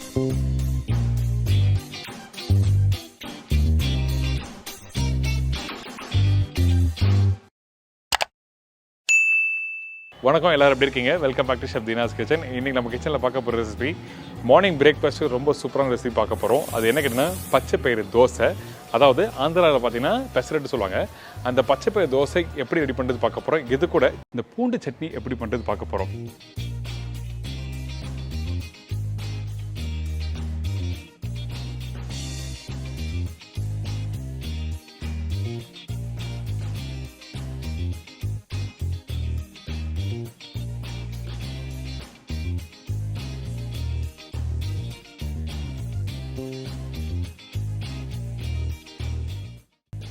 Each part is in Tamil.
வணக்கம், எல்லாரும் எப்படி இருக்கீங்க? Welcome back to chef Deena's kitchen. இன்றைக்கி நம்ம கிச்சனில் பார்க்க போகிற ரெசிபி மார்னிங் பிரேக்ஃபாஸ்ட்டு ரொம்ப சூப்பரான ரெசிபி பார்க்க போகிறோம். அது என்ன கேட்டிங்கன்னா பச்சைப்பயிறு தோசை. அதாவது ஆந்திராவில் பார்த்தீங்கன்னா பெசரட்டு சொல்லுவாங்க. அந்த பச்சைப்பயிறு தோசை எப்படி ரெடி பண்ணுறது பார்க்க போகிறோம். இது கூட இந்த பூண்டு சட்னி எப்படி பண்ணுறது பார்க்க போகிறோம்.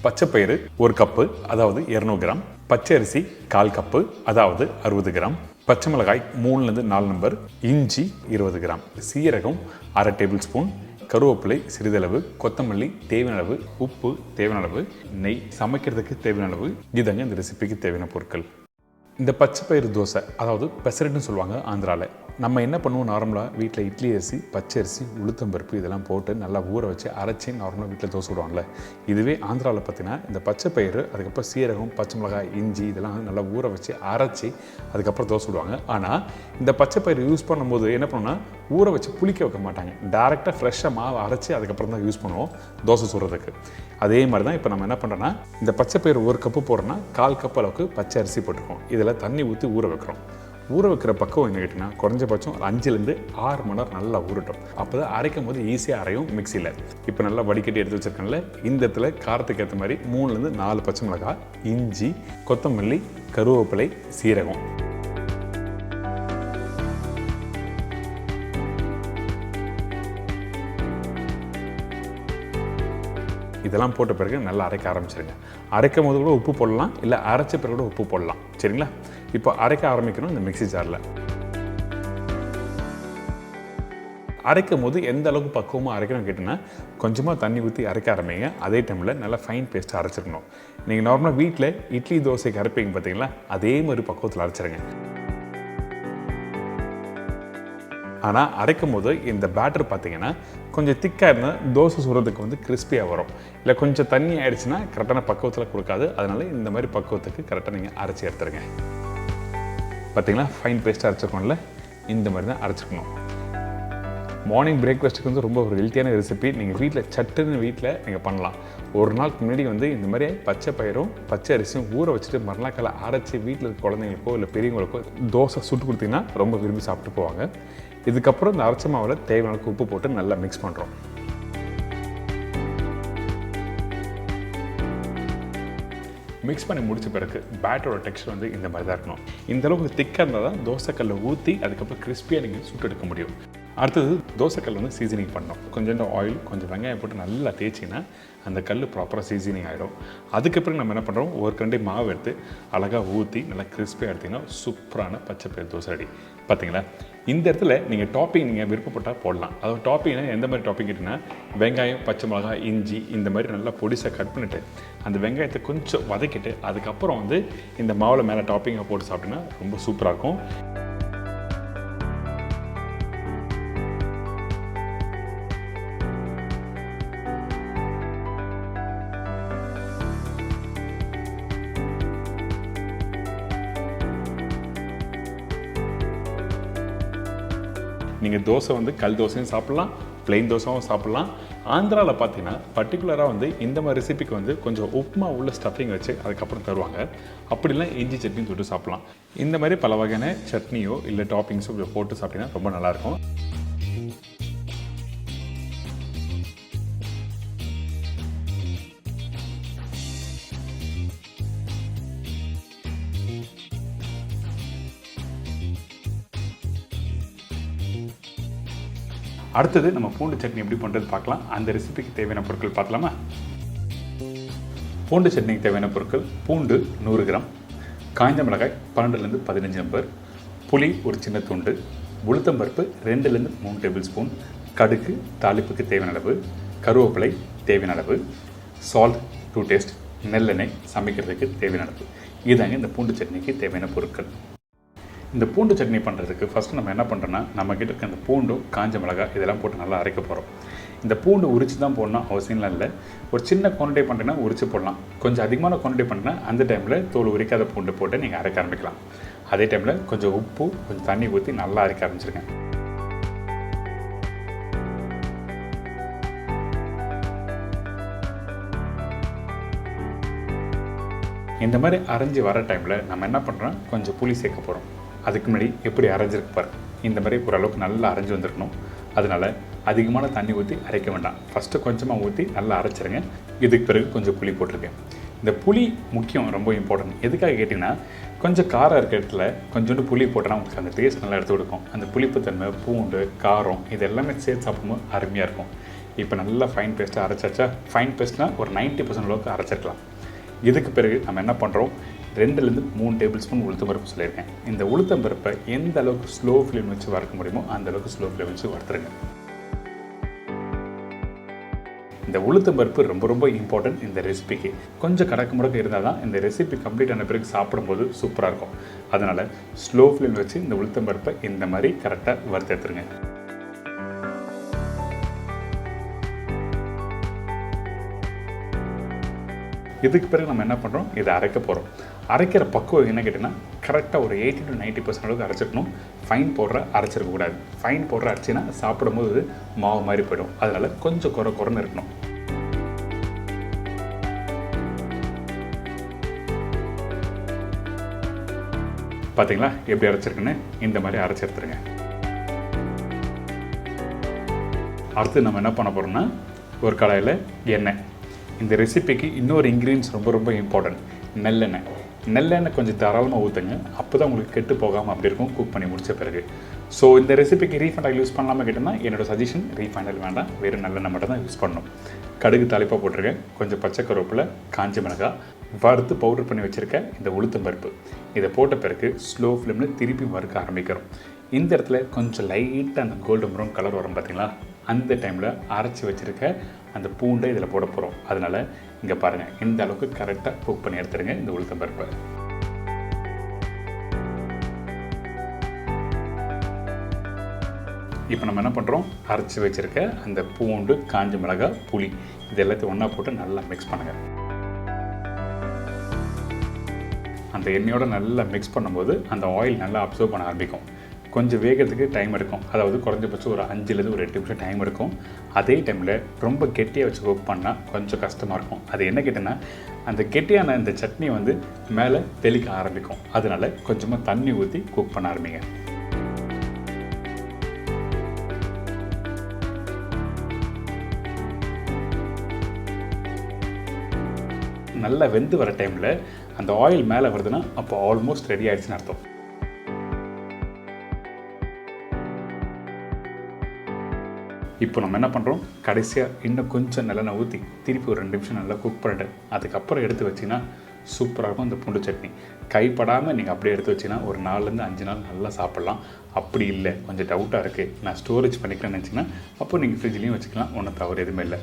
பச்சைப்பயிறு 1 கப்பு, அதாவது 200 கிராம். பச்சை அரிசி 1/4 கப்பு, அதாவது 60 கிராம். பச்சை மிளகாய் 3லேருந்து 4 நம்பர். இஞ்சி 20 கிராம். சீரகம் 1/2 டேபிள் ஸ்பூன். கருவேப்பிலை சிறிதளவு. கொத்தமல்லி தேவையான அளவு. உப்பு தேவையான அளவு. நெய் சமைக்கிறதுக்கு தேவையான அளவு. இதாங்க இந்த ரெசிபிக்கு தேவையான பொருட்கள். இந்த பச்சைப்பயிறு தோசை, அதாவது பெசரட்டுன்னு சொல்லுவாங்க ஆந்திராவில். நம்ம என்ன பண்ணுவோம், நார்மலாக வீட்டில் இட்லி அரிசி, பச்சை அரிசி, உளுத்தம்பருப்பு இதெல்லாம் போட்டு நல்லா ஊற வச்சு அரைச்சி நார்மலாக வீட்டில் தோசை விடுவாங்கள்ல. இதுவே ஆந்திராவில் பார்த்தீங்கன்னா இந்த பச்சைப்பயிறு, அதுக்கப்புறம் சீரகம், பச்சை மிளகாய், இஞ்சி இதெல்லாம் நல்லா ஊற வச்சு அரைச்சி அதுக்கப்புறம் தோசை விடுவாங்க. ஆனால் இந்த பச்சைப்பயிறு யூஸ் பண்ணும்போது என்ன பண்ணோன்னா, ஊற வச்சு புளிக்க வைக்க மாட்டாங்க. டேரெக்டாக ஃப்ரெஷ்ஷாக மாவு அரைச்சி அதுக்கப்புறம் தான் யூஸ் பண்ணுவோம் தோசை சுடுறதுக்கு. அதே மாதிரி தான் இப்போ நம்ம என்ன பண்ணுறோன்னா, இந்த பச்சைப்பயிறு 1 கப்பு போடுறோன்னா 1/4 கப் அளவுக்கு பச்சை அரிசி போட்டுருக்கோம். இதில் தண்ணி ஊற்றி ஊற வைக்கிறோம். ஊற வைக்கிற பக்கம் என்ன கேட்டிங்கன்னா, குறைஞ்சபட்சம் 5லேருந்து 6 மணி நேரம் நல்லா ஊறட்டும். அப்போ தான் அரைக்கும் போது ஈஸியாக அரையும் மிக்சியில். இப்போ நல்லா வடிகட்டி எடுத்து வச்சுருக்கேன்ல, இந்த இடத்துல காரத்துக்கு ஏற்ற மாதிரி 3லேருந்து 4 பச்சை மிளகாய், இஞ்சி, கொத்தமல்லி, கருவேப்பிலை, சீரகம். இதெல்லாம் போட்ட பிறகு நல்லா அரைக்க ஆரம்பிச்சிருங்க. அரைக்கும் போது கூட உப்பு போடலாம், இல்லை அரைச்ச பிறகு கூட உப்பு போடலாம். சரிங்களா? இப்போ அரைக்க ஆரம்பிக்கணும். இந்த மிக்ஸி ஜாரில் அரைக்கும் போது எந்த அளவுக்கு பக்குவமாக அரைக்கணும் கேட்டிங்கன்னா, கொஞ்சமாக தண்ணி ஊற்றி அரைக்க ஆரம்பிங்க. அதே டைமில் நல்லா ஃபைன் பேஸ்ட்டாக அரைச்சிக்கணும். நீங்கள் நார்மலாக வீட்டில் இட்லி தோசைக்கு அரைப்பீங்க பார்த்தீங்களா, அதே மாதிரி பக்குவத்தில் அரைச்சிருங்க. ஆனால் அரைக்கும் போது இந்த பேட்டர் பார்த்தீங்கன்னா கொஞ்சம் திக்காக இருந்தால் தோசை சுடுறதுக்கு வந்து கிறிஸ்பியாக வரும். இல்லை கொஞ்சம் தண்ணி ஆயிடுச்சுன்னா கரெக்டான பக்குவத்தில் கொடுக்காது. அதனால் இந்த மாதிரி பக்குவத்துக்கு கரெக்டாக நீங்கள் அரைச்சி எடுத்துருங்க. பார்த்தீங்களா, ஃபைன் பேஸ்ட்டாக அரைச்சிக்கணும்ல, இந்த மாதிரி தான் அரைச்சிக்கணும். மார்னிங் பிரேக்ஃபாஸ்ட்டுக்கு வந்து ரொம்ப ஒரு ஹெல்த்தியான ரெசிபி. நீங்கள் வீட்டில் சட்டுன்னு நீங்கள் பண்ணலாம். ஒரு நாளுக்கு முன்னாடி இந்த மாதிரி பச்சை பயிரும் பச்சை அரிசியும் ஊற வச்சுட்டு மறுநாள் காலை அரைச்சி வீட்டில் இருக்க குழந்தைங்களுக்கோ இல்லை பெரியவங்களுக்கோ தோசை சுட்டு கொடுத்தீங்கன்னா ரொம்ப விரும்பி சாப்பிட்டு போவாங்க. இதுக்கப்புறம் இந்த அரைச்ச மாவில் தேவையான உப்பு போட்டு நல்லா மிக்ஸ் பண்ணுறோம். மிக்ஸ் பண்ணி முடிச்ச பிறகு பேட்டரோட டெக்ஸ்டர் இந்த மாதிரி தான் இருக்கணும். இந்த அளவுக்கு திக்காக இருந்தால் தான் தோசைக்கல்லை ஊற்றி அதுக்கப்புறம் கிறிஸ்பியாக நீங்கள் சுட்டு எடுக்க முடியும். அடுத்தது தோசைக்கல் சீசனிங் பண்ணணும். கொஞ்சம் ஆயில், கொஞ்சம் வெங்காயம் போட்டு நல்லா தேய்ச்சிங்கன்னா அந்த கல் ப்ராப்பராக சீசனிங் ஆகிடும். அதுக்கப்புறம் நம்ம என்ன பண்ணுறோம், ஒரு கரண்டி மாவு எடுத்து அழகாக ஊற்றி நல்லா கிறிஸ்பியாக எடுத்திங்கன்னா சூப்பரான பச்சைப்பயிறு தோசை ரெடி. பார்த்தீங்களா? இந்த இடத்துல நீங்கள் டாப்பிங் நீங்கள் விருப்பப்பட்டால் போடலாம். அதாவது டாப்பிங்னா எந்த மாதிரி டாப்பிங் கேட்டிங்கன்னா, வெங்காயம், பச்சை மிளகாய், இஞ்சி இந்த மாதிரி நல்லா பொடிசாக கட் பண்ணிவிட்டு அந்த வெங்காயத்தை கொஞ்சம் வதக்கிட்டு அதுக்கப்புறம் இந்த மாவில் மேலே டாப்பிங்கை போட்டு சாப்பிட்டிங்கன்னா ரொம்ப சூப்பராக இருக்கும். நீங்கள் தோசை கல் தோசையும் சாப்பிட்லாம், பிளெயின் தோசையும் சாப்பிட்லாம். ஆந்திராவில் பார்த்தீங்கன்னா பர்டிகுலராக இந்த மாதிரி ரெசிபிக்கு கொஞ்சம் உப்புமா உள்ள ஸ்டஃபிங் வச்சு அதுக்கப்புறம் தருவாங்க. அப்படிலாம் இஞ்சி சட்னியும் தொட்டு சாப்பிட்லாம். இந்த மாதிரி பல வகையான சட்னியோ இல்லை டாப்பிங்ஸோ போட்டு சாப்பிட்டீங்கன்னா ரொம்ப நல்லாயிருக்கும். அடுத்தது நம்ம பூண்டு சட்னி எப்படி பண்ணுறது பார்க்கலாம். அந்த ரெசிபிக்கு தேவையான பொருட்கள் பார்க்கலாமா? பூண்டு சட்னிக்கு தேவையான பொருட்கள்: பூண்டு 100 கிராம், காய்ந்த மிளகாய் 12லேருந்து 15 நம்பர், புளி ஒரு சின்ன துண்டு, உளுத்தம்பருப்பு 2லேருந்து 3 டேபிள் ஸ்பூன், கடுகு தாளிப்புக்கு தேவையான அளவு, கருவேப்பிலை தேவையான அளவு, சால்ட் டு டேஸ்ட், நெல்லெண்ணெய் சமைக்கிறதுக்கு தேவையான அளவு. இதுதாங்க இந்த பூண்டு சட்னிக்கு தேவையான பொருட்கள். இந்த பூண்டு சட்னி பண்ணுறதுக்கு ஃபஸ்ட்டு நம்ம என்ன பண்ணுறோன்னா நம்மக்கிட்ட இருக்க அந்த பூண்டும் காஞ்ச மிளகாய் இதெல்லாம் போட்டு நல்லா அரைக்க போகிறோம். இந்த பூண்டு உரித்து தான் போடணும் அவசியம்லாம் இல்லை. ஒரு சின்ன குவான்டிட்டி பண்ணுறேன்னா உரித்து போடலாம். கொஞ்சம் அதிகமான குவான்டிட்டி பண்ணுறேன்னா அந்த டைமில் தோல் உரிக்காத பூண்டு போட்டு நீங்கள் அரைக்க ஆரம்பிக்கலாம். அதே டைமில் கொஞ்சம் உப்பு கொஞ்சம் தண்ணி ஊற்றி நல்லா அரைக்க ஆரம்பிச்சிருங்க. இந்த மாதிரி அரைஞ்சி வர டைமில் நம்ம என்ன பண்ணுறோம், கொஞ்சம் புளி சேர்க்க போகிறோம். அதுக்கு முன்னாடி எப்படி அரைஞ்சிருக்கு பாரு. இந்த மாதிரி ஓரளவுக்கு நல்லா அரைஞ்சி வந்துருக்கணும். அதனால் அதிகமான தண்ணி ஊற்றி அரைக்க வேண்டாம். ஃபஸ்ட்டு கொஞ்சமாக ஊற்றி நல்லா அரைச்சிருங்க. இதுக்கு பிறகு கொஞ்சம் புளி போட்டிருக்கேன். இந்த புளி முக்கியம், ரொம்ப இம்பார்ட்டன்ட். எதுக்காக கேட்டிங்கன்னா, கொஞ்சம் காரம் இருக்கிற இடத்துல கொஞ்சோண்டு புளி போட்டோன்னா உங்களுக்கு அந்த டேஸ்ட் நல்லா எடுத்து கொடுக்கும். அந்த புளிப்புத்தன்மை, பூண்டு, காரம் இது எல்லாமே சேர்த்து சாப்பிடும்போது அருமையாக இருக்கும். இப்போ நல்லா ஃபைன் பேஸ்ட்டாக அரைச்சாச்சா? ஃபைன் பேஸ்ட்னால் ஒரு 90% அளவுக்கு அரைச்சிருக்கலாம். இதுக்கு பிறகு நம்ம என்ன பண்ணுறோம், 2லேருந்து 3 டேபிள் ஸ்பூன் உளுத்தம் பருப்பு சொல்லியிருக்கேன். இந்த உளுத்தம் பருப்பை எந்த அளவுக்கு ஸ்லோ ஃப்ளேம் வச்சு வறுக்க முடியுமோ அந்த அளவுக்கு ஸ்லோ ஃப்ளேம் வச்சு வறுத்துருங்க. இந்த உளுத்தம் பருப்பு ரொம்ப ரொம்ப இம்பார்ட்டன்ட் இந்த ரெசிபிக்கு. கொஞ்சம் கடக்கு முடக்க இருந்தால் தான் இந்த ரெசிபி கம்ப்ளீட் ஆன பிறகு சாப்பிடும்போது சூப்பராக இருக்கும். அதனால் ஸ்லோ ஃப்ளேம் வச்சு இந்த உளுத்தம் பருப்பை இந்த மாதிரி கரெக்டாக வறுத்து எடுத்துருங்க. இதுக்கு பிறகு நம்ம என்ன பண்ணுறோம், இதை அரைக்க போகிறோம். அரைக்கிற பக்குவம் என்ன கேட்டிங்கன்னா, கரெக்டாக ஒரு 80 to 90% அளவுக்கு அரைச்சிக்கணும். ஃபைன் பவுடரை அரைச்சிருக்கக்கூடாது. ஃபைன் பவுடரை அரைச்சின்னா சாப்பிடும்போது மாவு மாதிரி போய்டும். அதனால் கொஞ்சம் குறைன்னு இருக்கணும். பார்த்தீங்களா எப்படி அரைச்சிருக்குன்னு? இந்த மாதிரி அரைச்சி எடுத்துருங்க. அடுத்து நம்ம என்ன பண்ண போகிறோம்னா, ஒரு கடாயில் எண்ணெய். இந்த ரெசிபிக்கு இன்னொரு இன்க்ரீடியன்ஸ் ரொம்ப ரொம்ப இம்பார்ட்டன்ட், நல்லெண்ணெய். நல்லெண்ணெய் கொஞ்சம் தாராளமாக ஊற்றுங்க. அப்போ தான் உங்களுக்கு கெட்டு போகாமல் அப்படி இருக்கும் குக் பண்ணி முடித்த பிறகு. ஸோ இந்த ரெசிபிக்கு ரீஃபைண்ட் ஆயில் யூஸ் பண்ணலாமல் கேட்டோம்னா என்னோட சஜஷன் ரீஃபைண்ட் ஆயில் வேண்டாம், வேறு நல்லெண்ணெய் மட்டும் தான் யூஸ் பண்ணணும். கடுகு தாளிப்பாக போட்டிருக்கேன், கொஞ்சம் பச்சை கருவேப்பிலை, காஞ்ச மிளகாய், வறுத்து பவுடர் பண்ணி வச்சுருக்க இந்த உளுத்தம் பருப்பு. இதை போட்ட பிறகு ஸ்லோ ஃப்ளேமில் திருப்பி வறுக்க ஆரம்பிக்கிறோம். இந்த இடத்துல கொஞ்சம் லைட்டாக அந்த கோல்டன் ப்ரௌன் கலர் வரும் பார்த்தீங்களா? அந்த டைமில் அரைச்சி வச்சுருக்க அந்த பூண்டை இதில் போட போகிறோம். அதனால் இங்கே பாருங்கள், இந்த அளவுக்கு கரெக்டாக குக் பண்ணி எடுத்துருங்க இந்த உளுத்தம் பருப்பை. இப்போ நம்ம என்ன பண்ணுறோம், அரைச்சி வச்சுருக்க அந்த பூண்டு, காஞ்ச மிளகாய், புளி இது எல்லாத்தையும் ஒன்றா போட்டு நல்லா மிக்ஸ் பண்ணுங்கள். அந்த எண்ணெயோடு நல்லா மிக்ஸ் பண்ணும்போது அந்த ஆயில் நல்லா அப்சர்வ் பண்ண ஆரம்பிக்கும். கொஞ்சம் வேகிறதுக்கு டைம் எடுக்கும். அதாவது குறைஞ்சபட்சம் ஒரு 5லேருந்து ஒரு 8 நிமிஷம் டைம் எடுக்கும். அதே டைமில் ரொம்ப கெட்டியாக வச்சு குக் பண்ணால் கொஞ்சம் கஷ்டமாக இருக்கும். அது என்ன கேட்டேன்னா, அந்த கெட்டியான இந்த சட்னி வந்து மேலே தெளிக்க ஆரம்பிக்கும். அதனால் கொஞ்சமாக தண்ணி ஊற்றி குக் பண்ண ஆரம்பிங்க. நல்லா வெந்து வர டைமில் அந்த ஆயில் மேலே வருதுன்னா அப்போ ஆல்மோஸ்ட் ரெடி ஆகிடுச்சுன்னு அர்த்தம். இப்போ நம்ம என்ன பண்ணுறோம், கடைசியாக இன்னும் கொஞ்சம் நல்லெண்ணெய் ஊற்றி திருப்பி ஒரு 2 நிமிஷம் நல்லா குக் பண்ணிட்டு அதுக்கப்புறம் எடுத்து வச்சிங்கன்னா சூப்பராக இருக்கும் இந்த பூண்டு சட்னி. கைப்படாமல் நீங்கள் அப்படியே எடுத்து வச்சிங்கன்னா ஒரு 4லேருந்து 5 நாள் நல்லா சாப்பிட்லாம். அப்படி இல்லை, கொஞ்சம் டவுட்டாக இருக்குது, நான் ஸ்டோரேஜ் பண்ணிக்கலாம்னு நினச்சிங்கன்னா அப்போ நீங்கள் ஃப்ரிட்ஜ்லேயும் வச்சுக்கலாம், ஒன்றும் தவறு எதுவுமே இல்லை.